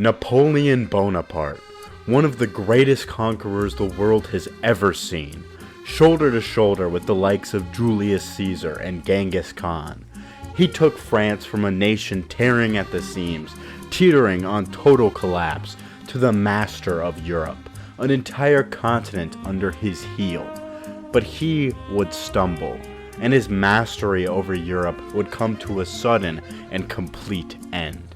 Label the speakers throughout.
Speaker 1: Napoleon Bonapart, one of the greatest conquerors the world has ever seen, shoulder to shoulder with the likes of Julius Caesar and Ghengis Khan. He took France from a nation tearing at the seams, teetering on total collapse, to the master of Europe, an entire continent under his heel. But he would stumble, and his mastery over Europe would come to a sudden and complete end.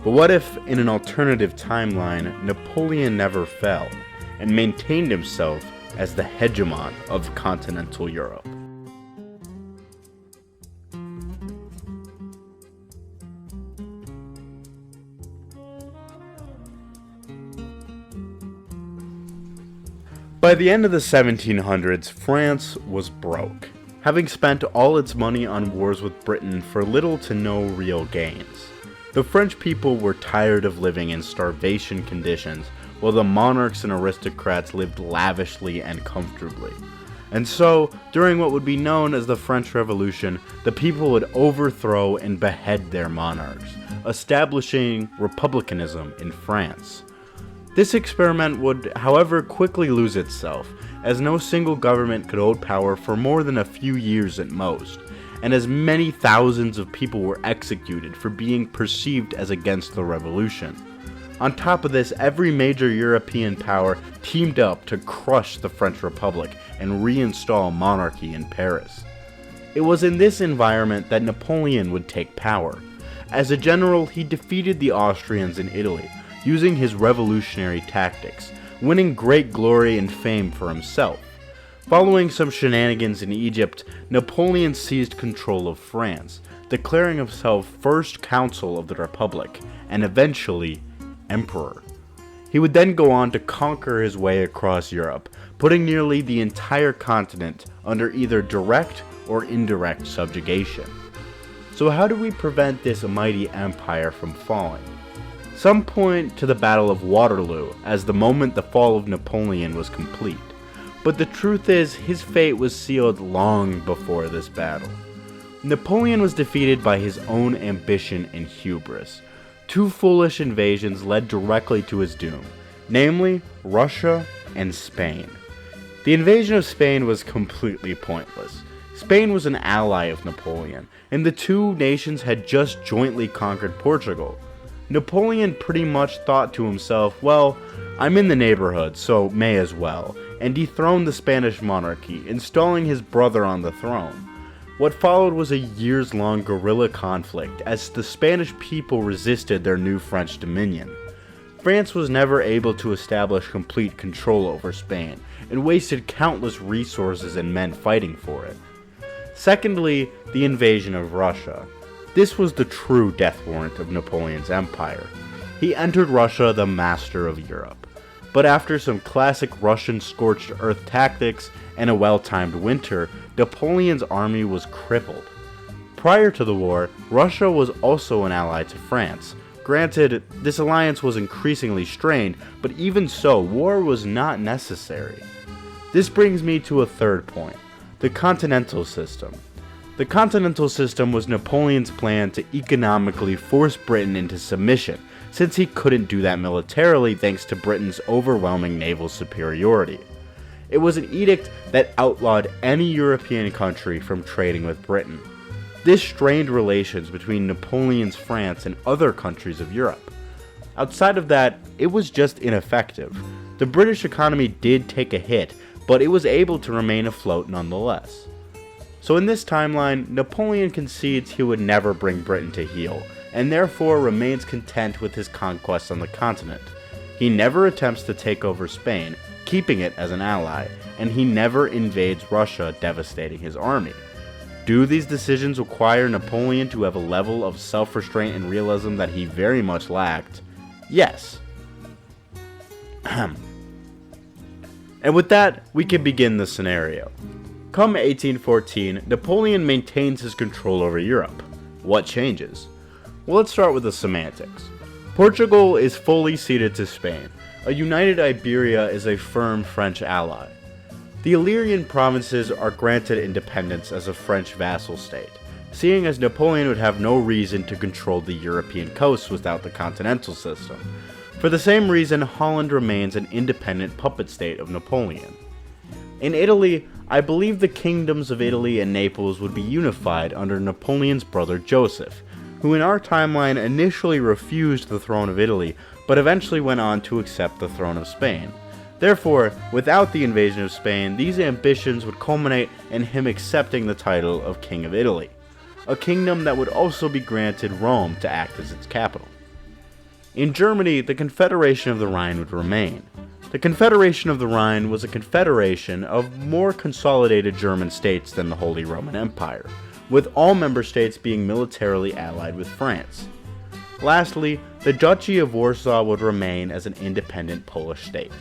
Speaker 1: But what if, in an alternative timeline, Napoleon never fell, and maintained himself as the hegemon of continental Europe? By the end of the 1700s, France was broke, having spent all its money on wars with Britain for little to no real gains. The French people were tired of living in starvation conditions, while the monarchs and aristocrats lived lavishly and comfortably. And so, during what would be known as the French Revolution, the people would overthrow and behead their monarchs, establishing republicanism in France. This experiment would, however, quickly lose itself, as no single government could hold power for more than a few years at most, and as many thousands of people were executed for being perceived as against the revolution. On top of this, every major European power teamed up to crush the French Republic and reinstall monarchy in Paris. It was in this environment that Napoleon would take power. As a general, he defeated the Austrians in Italy, using his revolutionary tactics, winning great glory and fame for himself. Following some shenanigans in Egypt, Napoleon seized control of France, declaring himself first consul of the Republic, and eventually, emperor. He would then go on to conquer his way across Europe, putting nearly the entire continent under either direct or indirect subjugation. So how do we prevent this mighty empire from falling? Some point to the Battle of Waterloo as the moment the fall of Napoleon was complete. But the truth is, his fate was sealed long before this battle. Napoleon was defeated by his own ambition and hubris. Two foolish invasions led directly to his doom, namely Russia and Spain. The invasion of Spain was completely pointless. Spain was an ally of Napoleon, and the two nations had just jointly conquered Portugal. Napoleon pretty much thought to himself, well, I'm in the neighborhood, so may as well, and dethroned the Spanish monarchy, installing his brother on the throne. What followed was a years-long guerrilla conflict as the Spanish people resisted their new French dominion. France was never able to establish complete control over Spain, and wasted countless resources and men fighting for it. Secondly, the invasion of Russia. This was the true death warrant of Napoleon's empire. He entered Russia the master of Europe. But after some classic Russian scorched earth tactics and a well-timed winter, Napoleon's army was crippled. Prior to the war, Russia was also an ally to France. Granted, this alliance was increasingly strained, but even so, war was not necessary. This brings me to a third point, the continental system. The continental system was Napoleon's plan to economically force Britain into submission, since he couldn't do that militarily thanks to Britain's overwhelming naval superiority. It was an edict that outlawed any European country from trading with Britain. This strained relations between Napoleon's France and other countries of Europe. Outside of that, it was just ineffective. The British economy did take a hit, but it was able to remain afloat nonetheless. So in this timeline, Napoleon concedes he would never bring Britain to heel, and therefore remains content with his conquests on the continent. He never attempts to take over Spain, keeping it as an ally, and he never invades Russia, devastating his army. Do these decisions require Napoleon to have a level of self-restraint and realism that he very much lacked? Yes. And with that, we can begin the scenario. Come 1814, Napoleon maintains his control over Europe. What changes? Well, let's start with the semantics. Portugal is fully ceded to Spain. A united Iberia is a firm French ally. The Illyrian provinces are granted independence as a French vassal state. seeing as Napoleon would have no reason to control the European coasts without the continental system. For the same reason, Holland remains an independent puppet state of Napoleon. In Italy, I believe the kingdoms of Italy and Naples would be unified under Napoleon's brother Joseph, who in our timeline initially refused the throne of Italy, but eventually went on to accept the throne of Spain. Therefore, without the invasion of Spain, these ambitions would culminate in him accepting the title of King of Italy, a kingdom that would also be granted Rome to act as its capital. In Germany, the Confederation of the Rhine would remain. The Confederation of the Rhine was a confederation of more consolidated German states than the Holy Roman Empire, with all member states being militarily allied with France. Lastly, the Duchy of Warsaw would remain as an independent Polish state.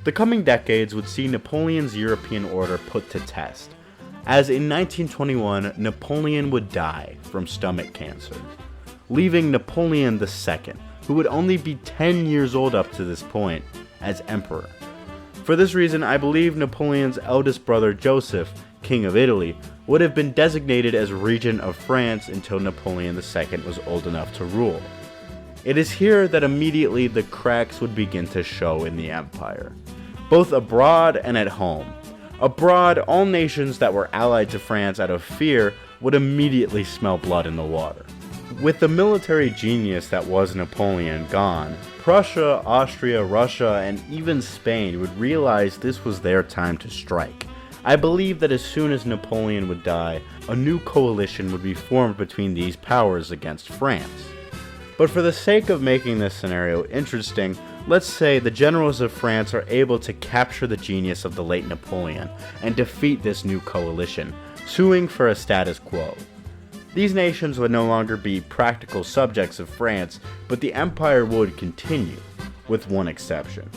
Speaker 1: The coming decades would see Napoleon's European order put to test, as in 1921 Napoleon would die from stomach cancer, leaving Napoleon II, who would only be 10 years old up to this point, as emperor. For this reason, I believe Napoleon's eldest brother Joseph, King of Italy, would have been designated as regent of France until Napoleon II was old enough to rule. It is here that immediately the cracks would begin to show in the empire, both abroad and at home. Abroad, all nations that were allied to France out of fear would immediately smell blood in the water. With the military genius that was Napoleon gone, Prussia, Austria, Russia, and even Spain would realize this was their time to strike. I believe that as soon as Napoleon would die, a new coalition would be formed between these powers against France. But for the sake of making this scenario interesting, let's say the generals of France are able to capture the genius of the late Napoleon and defeat this new coalition, suing for a status quo. These nations would no longer be practical subjects of France, but the empire would continue, with one exception.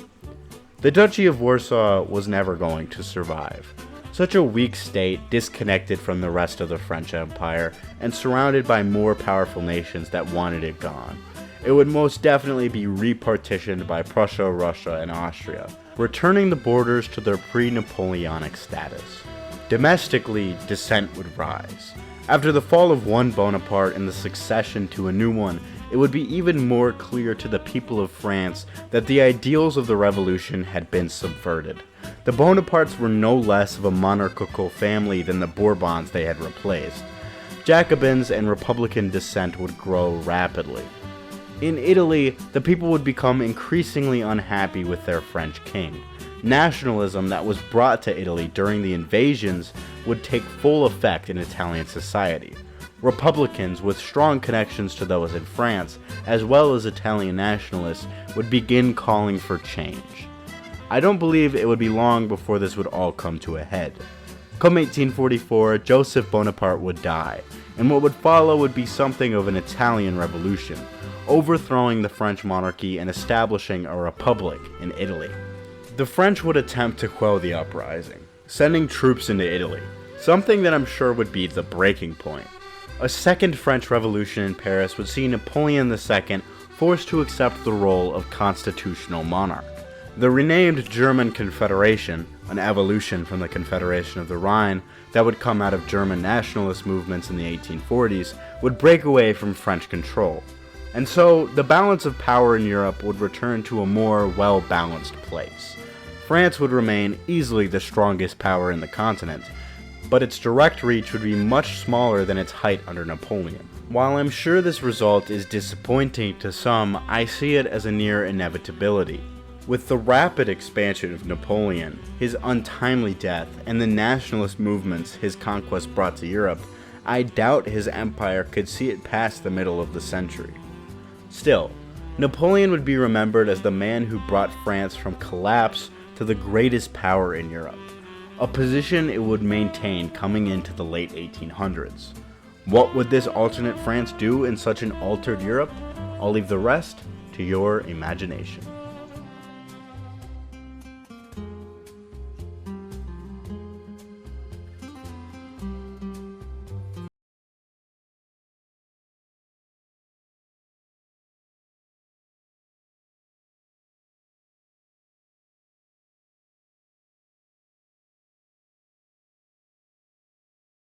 Speaker 1: The Duchy of Warsaw was never going to survive. Such a weak state, disconnected from the rest of the French Empire, and surrounded by more powerful nations that wanted it gone. It would most definitely be repartitioned by Prussia, Russia, and Austria, returning the borders to their pre-Napoleonic status. Domestically, dissent would rise. After the fall of one Bonaparte and the succession to a new one, it would be even more clear to the people of France that the ideals of the revolution had been subverted. The Bonapartes were no less of a monarchical family than the Bourbons they had replaced. Jacobins and Republican dissent would grow rapidly. In Italy, the people would become increasingly unhappy with their French king. Nationalism that was brought to Italy during the invasions would take full effect in Italian society. Republicans with strong connections to those in France, as well as Italian nationalists, would begin calling for change. I don't believe it would be long before this would all come to a head. Come 1844, Joseph Bonaparte would die, and what would follow would be something of an Italian revolution, overthrowing the French monarchy and establishing a republic in Italy. The French would attempt to quell the uprising, sending troops into Italy, something that I'm sure would be the breaking point. A second French Revolution in Paris would see Napoleon II forced to accept the role of constitutional monarch. The renamed German Confederation, an evolution from the Confederation of the Rhine that would come out of German nationalist movements in the 1840s, would break away from French control. And so, the balance of power in Europe would return to a more well-balanced place. France would remain easily the strongest power in the continent, but its direct reach would be much smaller than its height under Napoleon. While I'm sure this result is disappointing to some, I see it as a near inevitability. With the rapid expansion of Napoleon, his untimely death, and the nationalist movements his conquest brought to Europe, I doubt his empire could see it past the middle of the century. Still, Napoleon would be remembered as the man who brought France from collapse to the greatest power in Europe, a position it would maintain coming into the late 1800s. What would this alternate France do in such an altered Europe? I'll leave the rest to your imagination.